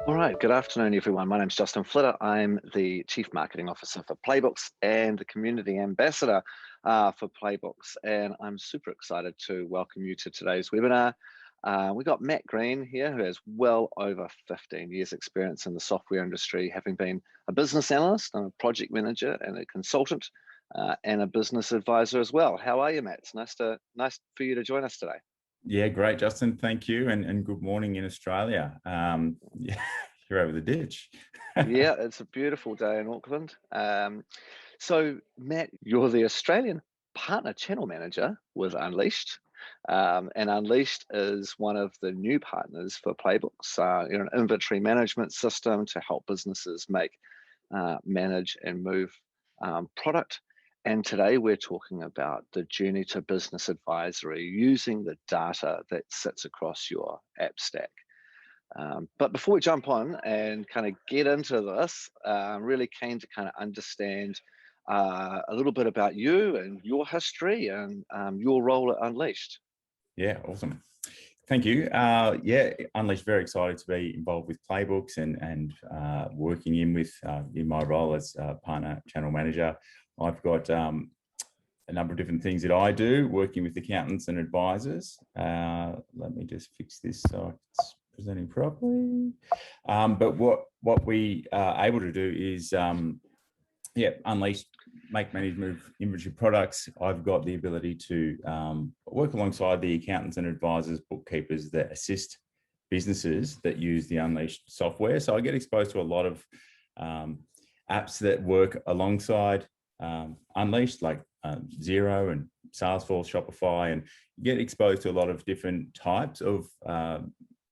All right, good afternoon, everyone. My name's Justin Flitter. I'm the Chief Marketing Officer for Playbooks and the Community Ambassador for Playbooks. And I'm super excited to welcome you to today's webinar. We've got Matt Green here, who has well over 15 years experience in the software industry, having been a business analyst and a project manager and a consultant and a business advisor as well. How are you, Matt? It's nice for you to join us today. Yeah, great, Justin. Thank you. And good morning in Australia. Yeah, you're over the ditch. Yeah, it's a beautiful day in Auckland. So, Matt, you're the Australian Partner Channel Manager with Unleashed. And Unleashed is one of the new partners for Playbooks. You're an inventory management system to help businesses manage and move product. And today we're talking about the journey to business advisory using the data that sits across your app stack. But before we jump on and kind of get into this, I'm really keen to kind of understand a little bit about you and your history and your role at Unleashed. Yeah, awesome. Thank you. Yeah, Unleashed, very excited to be involved with Playbooks and working in my role as Partner Channel Manager. I've got a number of different things that I do, working with accountants and advisors. Let me just fix this so it's presenting properly. But what we are able to do is, Unleash, make, manage, move inventory products. I've got the ability to work alongside the accountants and advisors, bookkeepers that assist businesses that use the Unleashed software. So I get exposed to a lot of apps that work alongside Unleashed, like Xero and Salesforce, Shopify, and you get exposed to a lot of different types of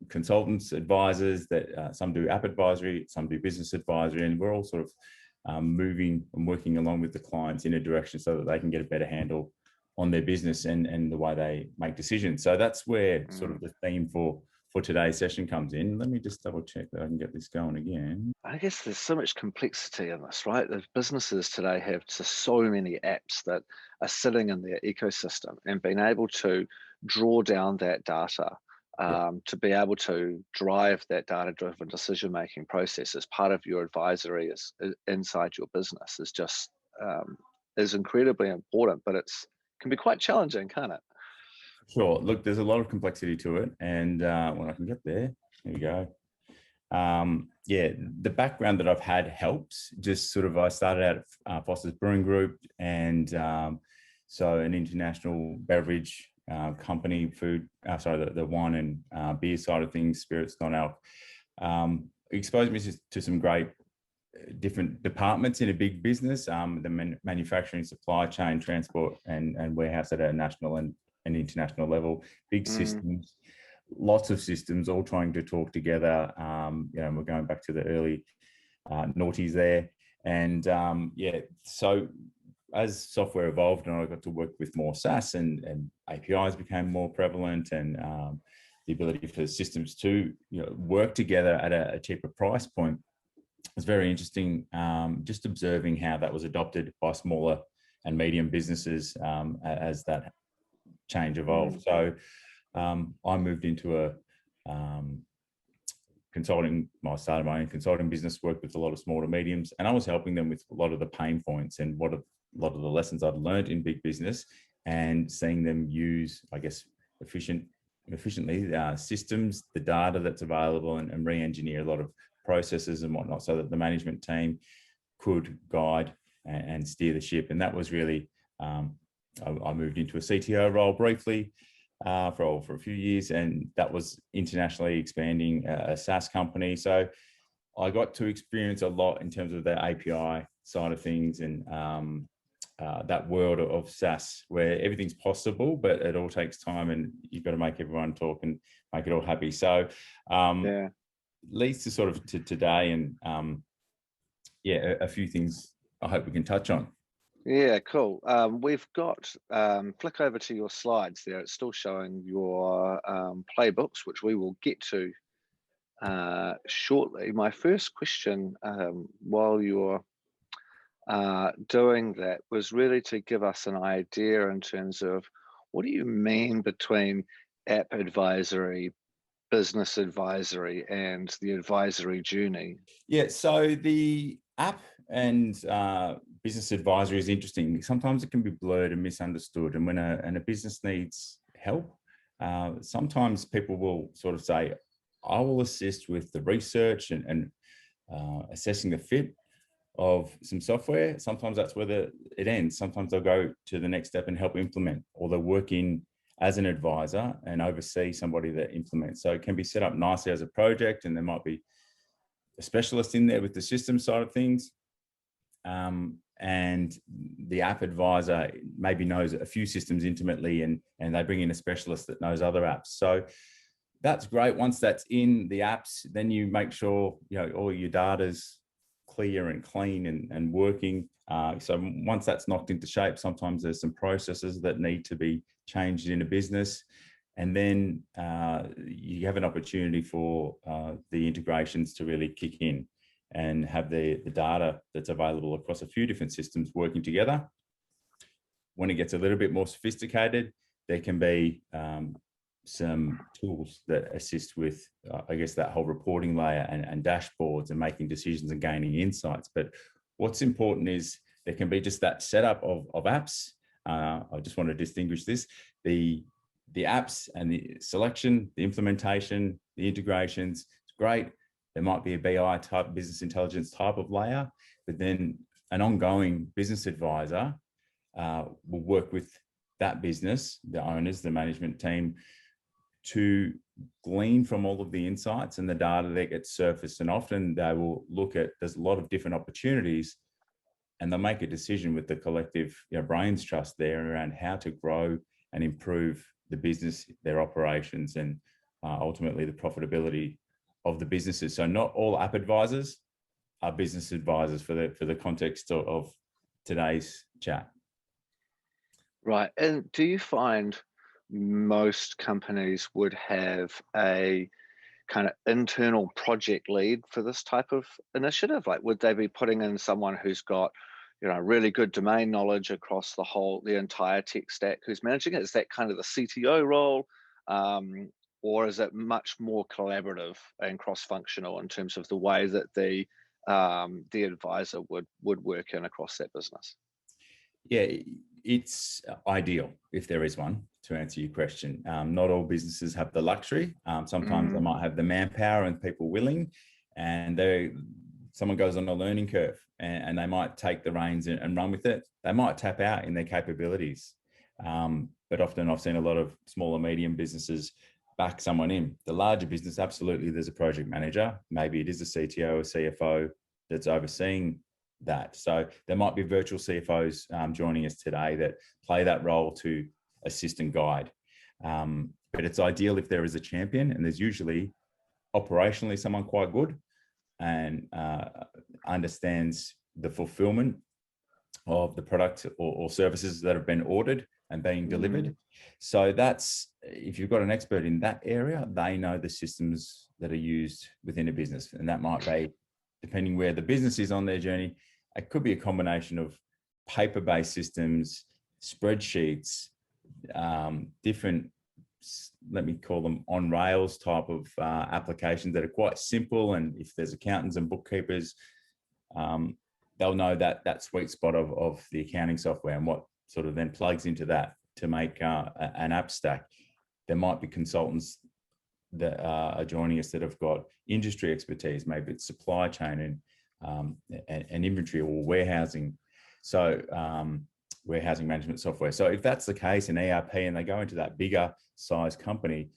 consultants, advisors that some do app advisory, some do business advisory, and we're all sort of moving and working along with the clients in a direction so that they can get a better handle on their business and the way they make decisions. So that's where sort of the theme for today's session comes in. Let me just double check that I can get this going again. I guess there's so much complexity in this, right? The businesses today have just so many apps that are sitting in their ecosystem, and being able to draw down that data to be able to drive that data-driven decision-making process as part of your advisory is inside your business is just is incredibly important, but can be quite challenging, can't it? Sure. Look, there's a lot of complexity to it, and when I can get there we go. Yeah, the background that I've had helps. Just sort of, I started out at Foster's Brewing Group, and so an international beverage company, the wine and beer side of things, spirits, non-alc, exposed me to some great different departments in a big business, the manufacturing, supply chain, transport, and warehouse at a national and international level, big systems, lots of systems all trying to talk together. We're going back to the early noughties there. And so as software evolved and I got to work with more SaaS and APIs became more prevalent, and the ability for systems to work together at a cheaper price point, it's very interesting, just observing how that was adopted by smaller and medium businesses as that change evolved. So I moved into a consulting. I started my own consulting business, worked with a lot of small to mediums, and I was helping them with a lot of the pain points and a lot of the lessons I'd learned in big business, and seeing them use, I guess, efficiently systems, the data that's available, and re-engineer a lot of processes and whatnot, so that the management team could guide and steer the ship. And that was really, I moved into a CTO role briefly for a few years, and that was internationally expanding a SaaS company. So I got to experience a lot in terms of the API side of things, and that world of SaaS where everything's possible, but it all takes time, and you've got to make everyone talk and make it all happy. So leads to sort of to today, and a few things I hope we can touch on. Yeah, cool. We've got, flick over to your slides there. It's still showing your playbooks, which we will get to shortly. My first question while you're doing that was really to give us an idea in terms of what do you mean between app advisory, business advisory and the advisory journey? Yeah, so the app and business advisory is interesting. Sometimes it can be blurred and misunderstood. And when a business needs help, sometimes people will sort of say, I will assist with the research and assessing the fit of some software. Sometimes that's where it ends. Sometimes they'll go to the next step and help implement, or they'll work in as an advisor and oversee somebody that implements. So it can be set up nicely as a project, and there might be a specialist in there with the system side of things. And the app advisor maybe knows a few systems intimately, and they bring in a specialist that knows other apps. So that's great. Once that's in the apps, then you make sure all your data's clear and clean and working. So once that's knocked into shape, sometimes there's some processes that need to be changed in a business. And then you have an opportunity for the integrations to really kick in and have the data that's available across a few different systems working together. When it gets a little bit more sophisticated, there can be some tools that assist with, I guess, that whole reporting layer and dashboards and making decisions and gaining insights. But what's important is there can be just that setup of apps. I just want to distinguish this. The apps and the selection, the implementation, the integrations, it's great. There might be a BI type, business intelligence type of layer, but then an ongoing business advisor will work with that business, the owners, the management team, to glean from all of the insights and the data that gets surfaced. And often they will look at, there's a lot of different opportunities, and they'll make a decision with the collective brains trust there around how to grow and improve the business, their operations, and ultimately the profitability of the businesses. So not all app advisors are business advisors for the context of today's chat. Right. And do you find most companies would have a kind of internal project lead for this type of initiative? Like, would they be putting in someone who's got, really good domain knowledge across the entire tech stack, who's managing it? Is that kind of the CTO role? Or is it much more collaborative and cross-functional in terms of the way that the advisor would work in across that business? Yeah, it's ideal if there is one, to answer your question. Not all businesses have the luxury. Sometimes they might have the manpower and people willing, and someone goes on a learning curve and they might take the reins and run with it. They might tap out in their capabilities. But often I've seen a lot of small or medium businesses back someone in. The larger business, absolutely, there's a project manager. Maybe it is a CTO or CFO that's overseeing that. So there might be virtual CFOs joining us today that play that role to assist and guide. But it's ideal if there is a champion, and there's usually operationally someone quite good and understands the fulfillment of the product or services that have been ordered and being delivered. So that's, if you've got an expert in that area, they know the systems that are used within a business. And that might be, depending where the business is on their journey, it could be a combination of paper-based systems, spreadsheets, different, let me call them on rails type of applications that are quite simple. And if there's accountants and bookkeepers, they'll know that sweet spot of the accounting software and what sort of then plugs into that to make an app stack. There might be consultants that are joining us that have got industry expertise, maybe it's supply chain and inventory or warehousing. So warehousing management software. So if that's the case in ERP and they go into that bigger size company,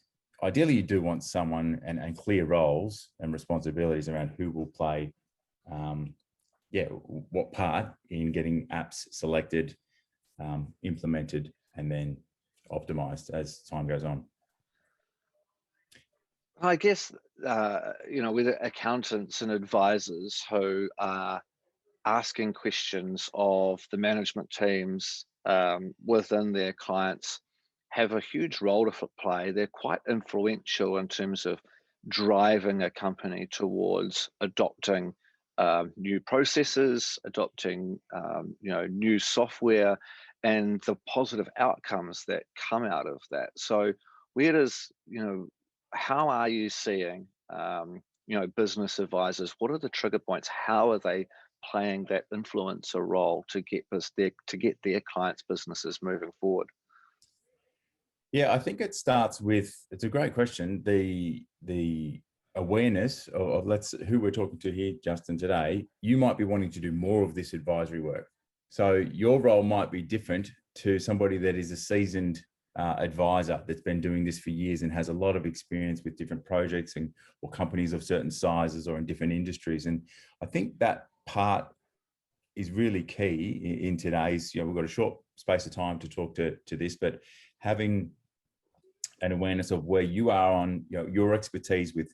ideally you do want someone and clear roles and responsibilities around who will play what part in getting apps selected, implemented, and then optimized as time goes on. I guess, with accountants and advisors who are asking questions of the management teams within their clients have a huge role to play. They're quite influential in terms of driving a company towards adopting new processes, adopting new software, and the positive outcomes that come out of that. So where does how are you seeing, business advisors? What are the trigger points? How are they playing that influencer role to get their clients' businesses moving forward? Yeah, I think it starts with, it's a great question. The awareness of let's who we're talking to here, Justin, today. You might be wanting to do more of this advisory work. So your role might be different to somebody that is a seasoned advisor that's been doing this for years and has a lot of experience with different projects and or companies of certain sizes or in different industries. And I think that part is really key in today's, we've got a short space of time to talk to this, but having an awareness of where you are on your expertise with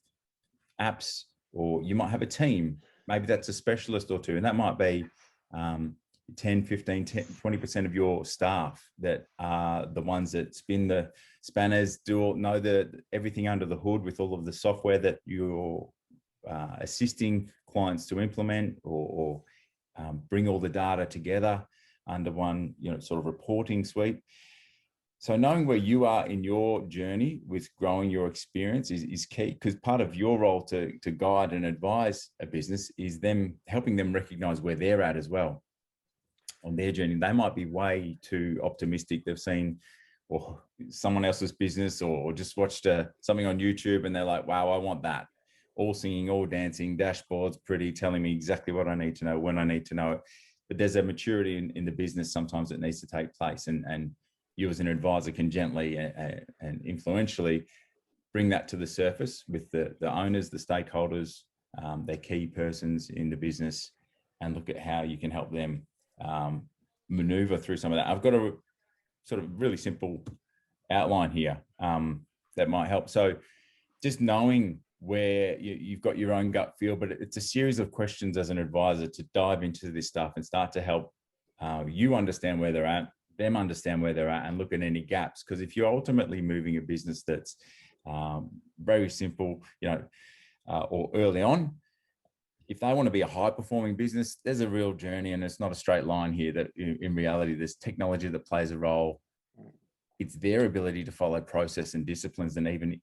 apps, or you might have a team, maybe that's a specialist or two, and that might be 10, 15, 20% of your staff that are the ones that spin the spanners, know everything under the hood with all of the software that you're assisting clients to implement or bring all the data together under one sort of reporting suite. So knowing where you are in your journey with growing your experience is key, because part of your role to guide and advise a business is helping them recognize where they're at as well on their journey. They might be way too optimistic. They've seen or someone else's business or just watched something on YouTube and they're like, wow, I want that. All singing, all dancing, dashboards, pretty, telling me exactly what I need to know, when I need to know it. But there's a maturity in the business sometimes that needs to take place. And you as an advisor can gently and influentially bring that to the surface with the owners, the stakeholders, their key persons in the business, and look at how you can help them maneuver through some of that. I've got a sort of really simple outline here that might help. So just knowing where you've got your own gut feel, but it's a series of questions as an advisor to dive into this stuff and start to help you understand where they're at, them understand where they're at, and look at any gaps. Because if you're ultimately moving a business that's very simple, or early on, if they want to be a high performing business, there's a real journey, and it's not a straight line here. That in reality, there's technology that plays a role. It's their ability to follow process and disciplines and even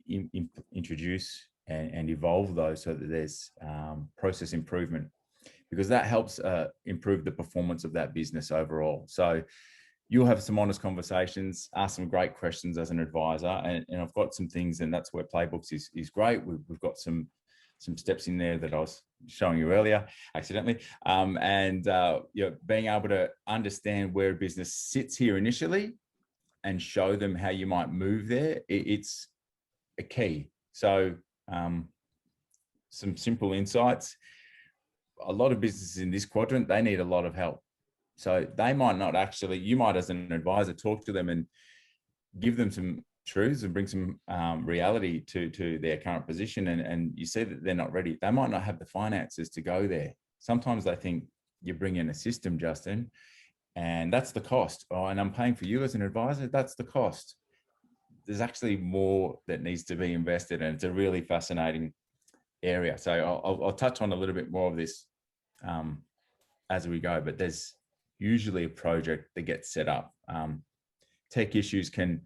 introduce and evolve those so that there's process improvement, because that helps improve the performance of that business overall. So you'll have some honest conversations, ask some great questions as an advisor. And I've got some things, and that's where Playbooks is great. We've got some steps in there that I was showing you earlier accidentally. Being able to understand where a business sits here initially and show them how you might move there, it's a key. So some simple insights. A lot of businesses in this quadrant, they need a lot of help. So they might not actually, you might as an advisor talk to them and give them some truths and bring some reality to their current position. And you see that they're not ready. They might not have the finances to go there. Sometimes they think you bring in a system, Justin, and that's the cost. Oh, and I'm paying for you as an advisor. That's the cost. There's actually more that needs to be invested, and it's a really fascinating area. So I'll touch on a little bit more of this as we go, but there's usually a project that gets set up. Tech issues can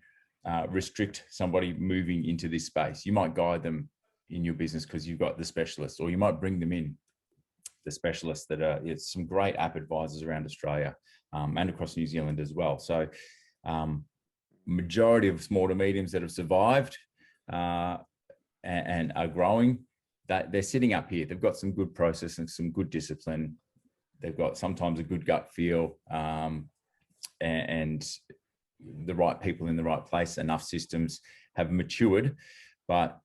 restrict somebody moving into this space. You might guide them in your business because you've got the specialists, or you might bring them in, the specialists that are, it's some great app advisors around Australia and across New Zealand as well. So majority of small to mediums that have survived and are growing, that they're sitting up here. They've got some good process and some good discipline. They've got sometimes a good gut feel and the right people in the right place. Enough systems have matured, but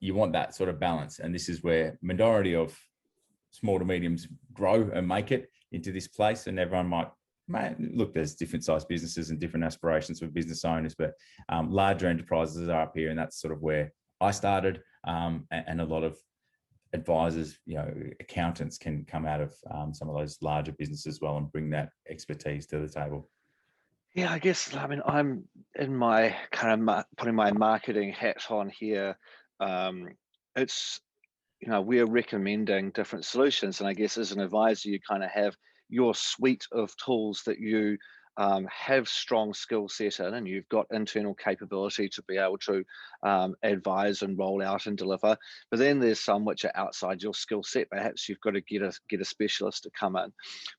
you want that sort of balance. And this is where majority of small to mediums grow and make it into this place. And everyone might look, there's different size businesses and different aspirations for business owners, but larger enterprises are up here. And that's sort of where I started. And a lot of advisors, accountants can come out of some of those larger businesses as well and bring that expertise to the table. Yeah, I guess, I'm in my kind of putting my marketing hat on here. It's, we're recommending different solutions. And I guess as an advisor, you kind of have your suite of tools that you have strong skill set in, and you've got internal capability to be able to advise and roll out and deliver. But then there's some which are outside your skill set. Perhaps you've got to get a specialist to come in.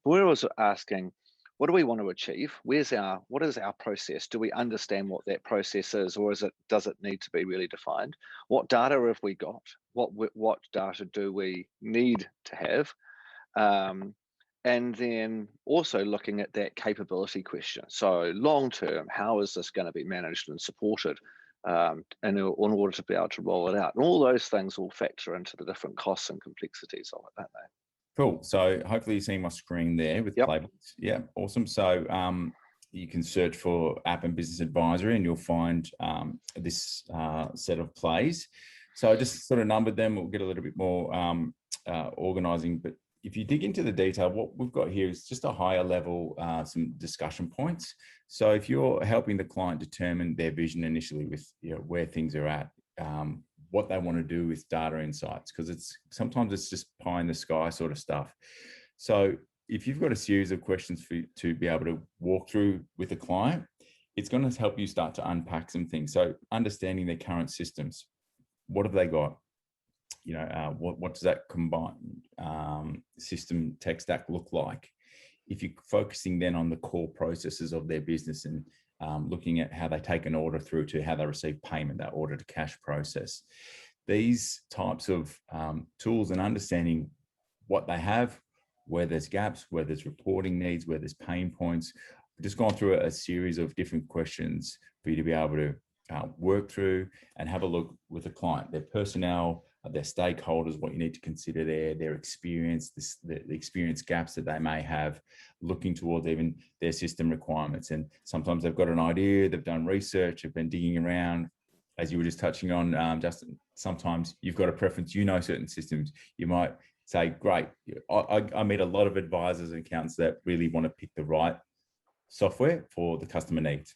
But we're also asking, what do we want to achieve? What is our process? Do we understand what that process is, or does it need to be really defined? What data have we got? What data do we need to have? And then also looking at that capability question. So long term, how is this going to be managed and supported in order to be able to roll it out? And all those things will factor into the different costs and complexities of it, don't they? Cool. So hopefully you're seeing my screen there with playbooks. Yeah, awesome. So you can search for app and business advisory and you'll find this set of plays. So I just sort of numbered them. We'll get a little bit more organizing, but if you dig into the detail, what we've got here is just a higher level, some discussion points. So if you're helping the client determine their vision initially with where things are at, what they want to do with data insights, because sometimes it's just pie in the sky sort of stuff. So if you've got a series of questions for you to be able to walk through with a client, it's going to help you start to unpack some things. So understanding their current systems, what have they got? What does that combined system tech stack look like? If you're focusing then on the core processes of their business and looking at how they take an order through to how they receive payment, that order to cash process, these types of tools and understanding what they have, where there's gaps, where there's reporting needs, where there's pain points. I've just gone through a series of different questions for you to be able to work through and have a look with the client, their personnel, their stakeholders, what you need to consider their experience, the experience gaps that they may have, looking towards even their system requirements. And sometimes they've got an idea, they've done research, have been digging around. As you were just touching on, Justin, sometimes you've got a preference, certain systems. You might say, great, I meet a lot of advisors and accountants that really want to pick the right software for the customer needs.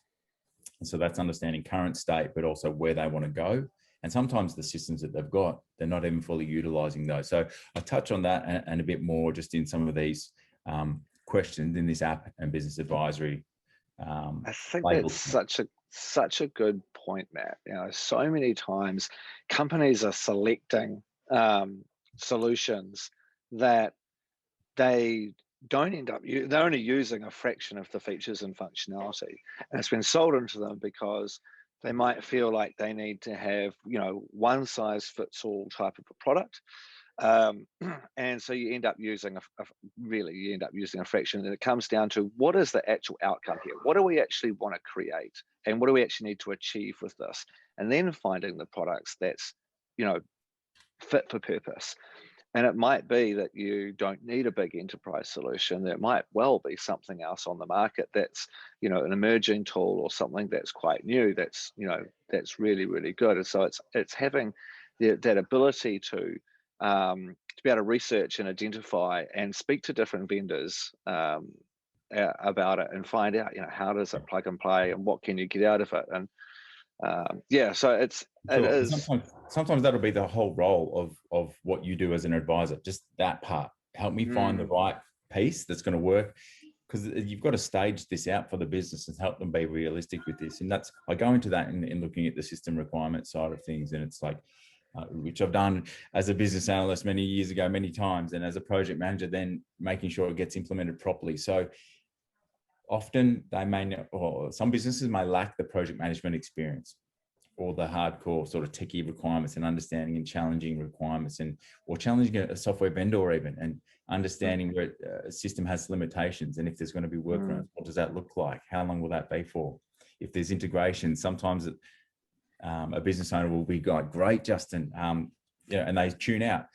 And so that's understanding current state, but also where they want to go. And sometimes the systems that they've got, they're not even fully utilizing those. So I touch on that and a bit more just in some of these questions in this app and business advisory. I think that's such a good point, Matt. So many times companies are selecting solutions that they don't end up, they're only using a fraction of the features and functionality. And it's been sold into them because they might feel like they need to have, one size fits all type of a product. And so you end up using a fraction, and it comes down to what is the actual outcome here? What do we actually want to create? And what do we actually need to achieve with this? And then finding the products that's, fit for purpose. And it might be that you don't need a big enterprise solution. There might well be something else on the market that's, an emerging tool or something that's quite new, that's, that's really, really good. And so it's having that ability to be able to research and identify and speak to different vendors about it and find out, how does it plug and play and what can you get out of it? And so it is. Sometimes that'll be the whole role of what you do as an advisor, just that part. Help me find the right piece that's going to work, because you've got to stage this out for the business and help them be realistic with this. And I go into that in looking at the system requirement side of things. And it's like, which I've done as a business analyst many years ago, many times, and as a project manager, then making sure it gets implemented properly. So often they may not, or some businesses may lack the project management experience or the hardcore sort of techie requirements and understanding and challenging requirements, or challenging a software vendor even, and understanding where a system has limitations. And if there's going to be workarounds, what does that look like? How long will that be for? If there's integration, sometimes a business owner will be like, great, Justin, and they tune out.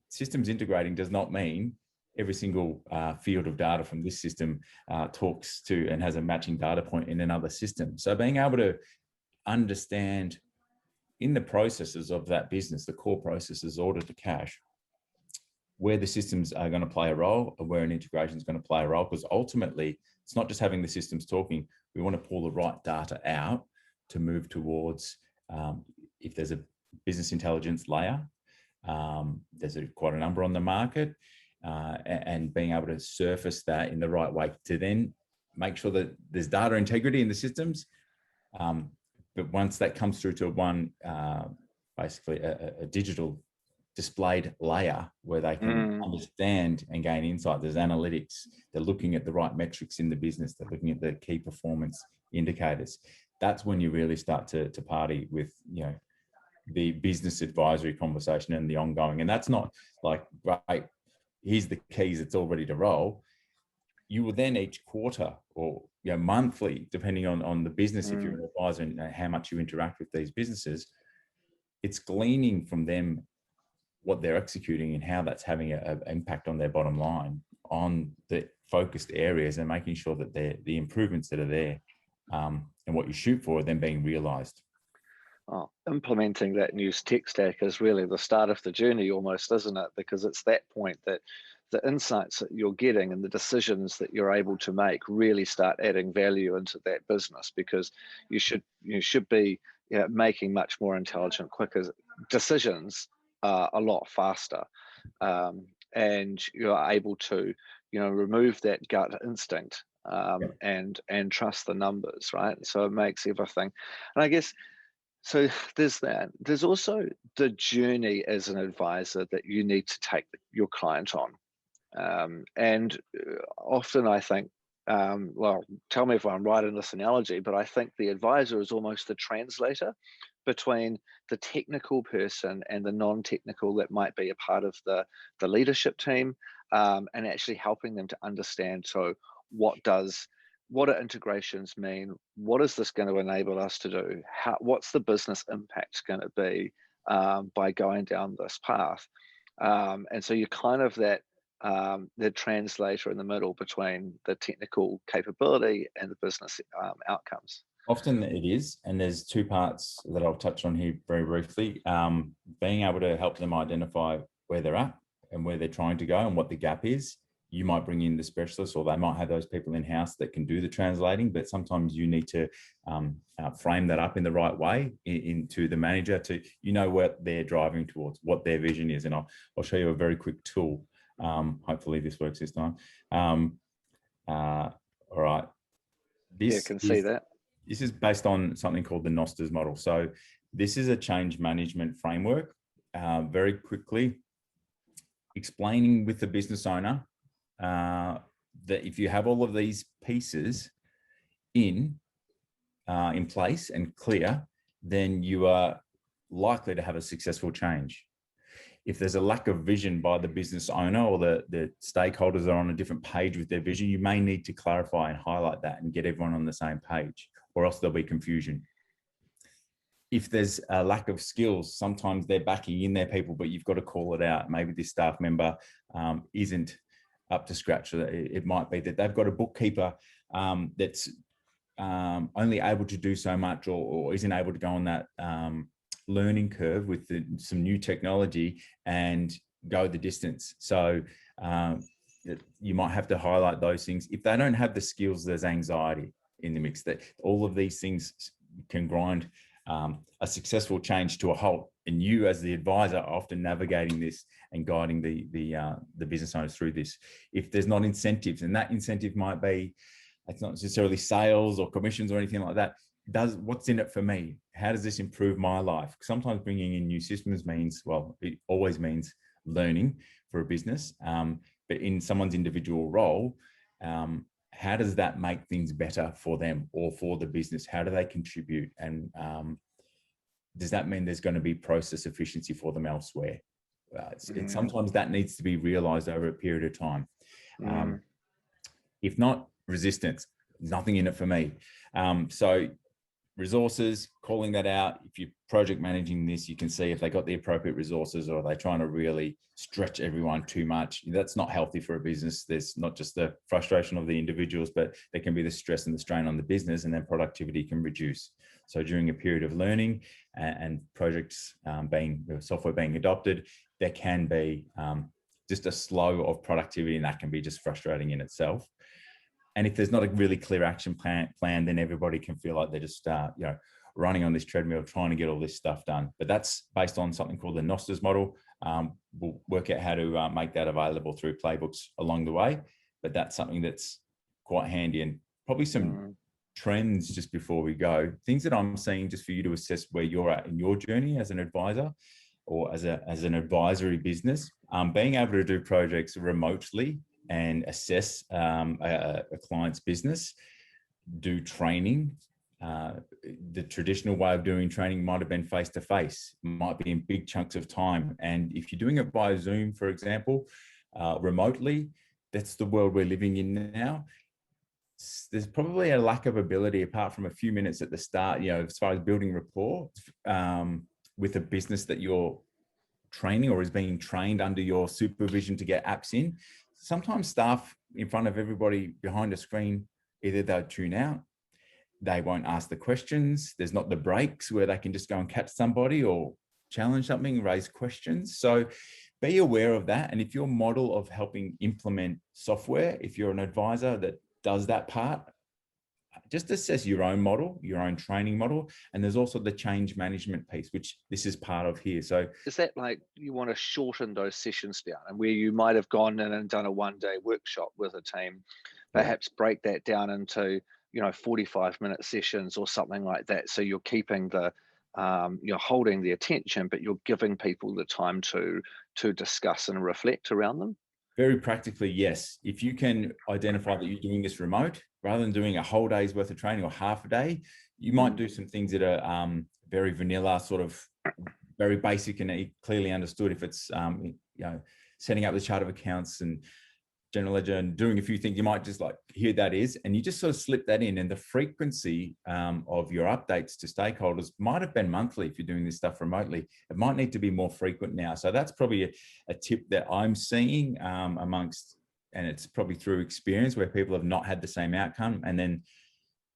Systems integrating does not mean every single field of data from this system talks to and has a matching data point in another system. So being able to understand in the processes of that business, the core processes, order to cash, where the systems are going to play a role and where an integration is going to play a role, because ultimately it's not just having the systems talking. We want to pull the right data out to move towards, if there's a business intelligence layer, there's quite a number on the market, and being able to surface that in the right way to then make sure that there's data integrity in the systems. But once that comes through to basically a digital displayed layer where they can understand and gain insight, there's analytics, they're looking at the right metrics in the business, they're looking at the key performance indicators. That's when you really start to party with, the business advisory conversation and the ongoing. And that's not like, right, here's the keys, it's all ready to roll. You will then each quarter or monthly, depending on the business, if you're an advisor and how much you interact with these businesses, it's gleaning from them what they're executing and how that's having an impact on their bottom line on the focused areas, and making sure that the improvements that are there and what you shoot for are then being realized. Oh, implementing that new tech stack is really the start of the journey almost, isn't it? Because it's that point that the insights that you're getting and the decisions that you're able to make really start adding value into that business, because you should be making much more intelligent, quicker decisions a lot faster, and you're able to remove that gut instinct and trust the numbers, right? So it makes everything. And I guess, so there's that. There's also the journey as an advisor that you need to take your client on. And often I think, well, tell me if I'm right in this analogy, but I think the advisor is almost the translator between the technical person and the non-technical that might be a part of the leadership team, and actually helping them to understand, so what do integrations mean? What is this going to enable us to do? What's the business impact going to be by going down this path? And so you're kind of that the translator in the middle between the technical capability and the business outcomes. Often it is, and there's two parts that I'll touch on here very briefly. Being able to help them identify where they're at and where they're trying to go and what the gap is. You might bring in the specialists, or they might have those people in-house that can do the translating, but sometimes you need to frame that up in the right way into the manager to, what they're driving towards, what their vision is. And I'll show you a very quick tool. Hopefully this works this time. All right. See that. This is based on something called the Nosters model. So this is a change management framework, very quickly explaining with the business owner that if you have all of these pieces in place and clear, then you are likely to have a successful change. If there's a lack of vision by the business owner, or the stakeholders are on a different page with their vision, you may need to clarify and highlight that and get everyone on the same page, or else there'll be confusion. If there's a lack of skills, sometimes they're backing in their people, but you've got to call it out. Maybe this staff member isn't up to scratch. It might be that they've got a bookkeeper that's only able to do so much, or isn't able to go on that learning curve with some new technology and go the distance. So you might have to highlight those things. If they don't have the skills, there's anxiety in the mix. That all of these things can grind a successful change to a halt. And you, as the advisor, are often navigating this and guiding the business owners through this. If there's not incentives, and that incentive might be, it's not necessarily sales or commissions or anything like that. What's in it for me? How does this improve my life? Sometimes bringing in new systems means, well, it always means learning for a business. But in someone's individual role, how does that make things better for them or for the business? How do they contribute? And does that mean there's going to be process efficiency for them elsewhere? Sometimes that needs to be realized over a period of time. If not, resistance, nothing in it for me. So resources, calling that out. If you're project managing this, you can see if they got the appropriate resources, or are they trying to really stretch everyone too much. That's not healthy for a business. There's not just the frustration of the individuals, but there can be the stress and the strain on the business, and then productivity can reduce. So during a period of learning and projects software being adopted, there can be just a slow of productivity, and that can be just frustrating in itself. And if there's not a really clear action plan, then everybody can feel like they're just running on this treadmill trying to get all this stuff done. But that's based on something called the Nosters model. We'll work out how to make that available through playbooks along the way. But that's something that's quite handy and probably some trends just before we go, things that I'm seeing just for you to assess where you're at in your journey as an advisor or as an advisory business. Being able to do projects remotely and assess a client's business, do training. The traditional way of doing training might have been face-to-face, might be in big chunks of time. And if you're doing it via Zoom, for example, remotely, that's the world we're living in now. There's probably a lack of ability, apart from a few minutes at the start, as far as building rapport with a business that you're training or is being trained under your supervision to get apps in. Sometimes staff in front of everybody behind a screen, either they'll tune out, they won't ask the questions. There's not the breaks where they can just go and catch somebody or challenge something, raise questions. So be aware of that. And if your model of helping implement software, if you're an advisor that does that part, just assess your own model, your own training model. And there's also the change management piece, which this is part of here. So is that like you want to shorten those sessions down, and where you might have gone in and done a one-day workshop with a team, perhaps break that down into 45-minute sessions or something like that, so you're keeping the you're holding the attention, but you're giving people the time to discuss and reflect around them? Very practically, yes. If you can identify that you're doing this remote, rather than doing a whole day's worth of training or half a day, you might do some things that are very vanilla, sort of very basic and clearly understood. If it's setting up the chart of accounts and general ledger and doing a few things, you might just like, here that is, and you just sort of slip that in. And the frequency of your updates to stakeholders might have been monthly. If you're doing this stuff remotely, it might need to be more frequent now. So that's probably a tip that I'm seeing amongst, and it's probably through experience where people have not had the same outcome, and then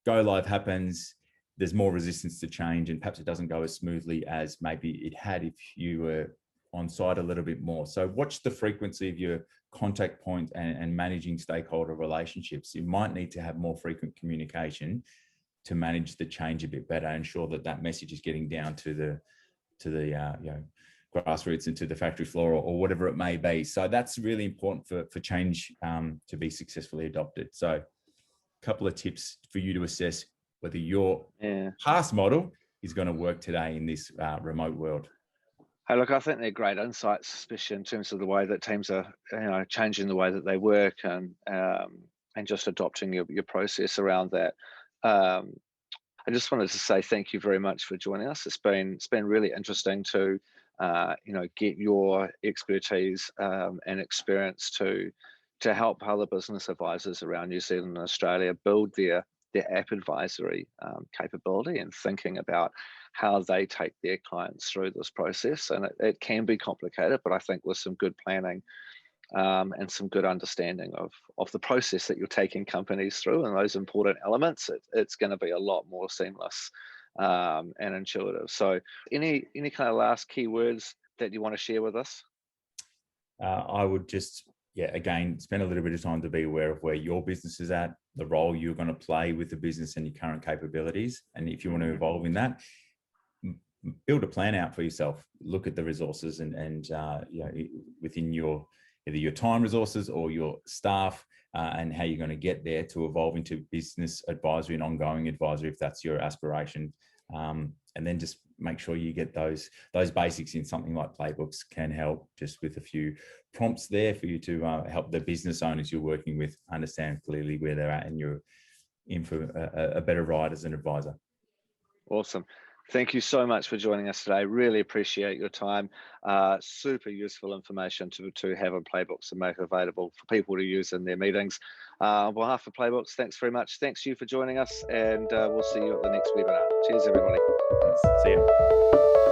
go live happens, there's more resistance to change, and perhaps it doesn't go as smoothly as maybe it had if you were on site a little bit more. So watch the frequency of your contact point and managing stakeholder relationships. You might need to have more frequent communication to manage the change a bit better, ensure that that message is getting down to the grassroots and to the factory floor or whatever it may be. So that's really important for change to be successfully adopted. So a couple of tips for you to assess whether your past model is going to work today in this remote world. Hey, look, I think they're great insights, especially in terms of the way that teams are, changing the way that they work and just adopting your process around that. I just wanted to say thank you very much for joining us. It's been really interesting to get your expertise and experience to help other business advisors around New Zealand and Australia build their app advisory capability and thinking about how they take their clients through this process. And it can be complicated, but I think with some good planning and some good understanding of the process that you're taking companies through and those important elements, it's going to be a lot more seamless and intuitive. So any kind of last key words that you want to share with us? I would just, again, spend a little bit of time to be aware of where your business is at, the role you're going to play with the business and your current capabilities. And if you want to evolve in that, build a plan out for yourself. Look at the resources and within either your time resources or your staff and how you're going to get there to evolve into business advisory and ongoing advisory if that's your aspiration. And then just make sure you get those basics in. Something like playbooks can help, just with a few prompts there for you to help the business owners you're working with understand clearly where they're at, and you're in for a better ride as an advisor. Awesome. Thank you so much for joining us today. Really appreciate your time. Super useful information to have in Playbooks and make available for people to use in their meetings. On behalf of Playbooks, thanks very much. Thanks you for joining us, and we'll see you at the next webinar. Cheers, everybody. Thanks. See you.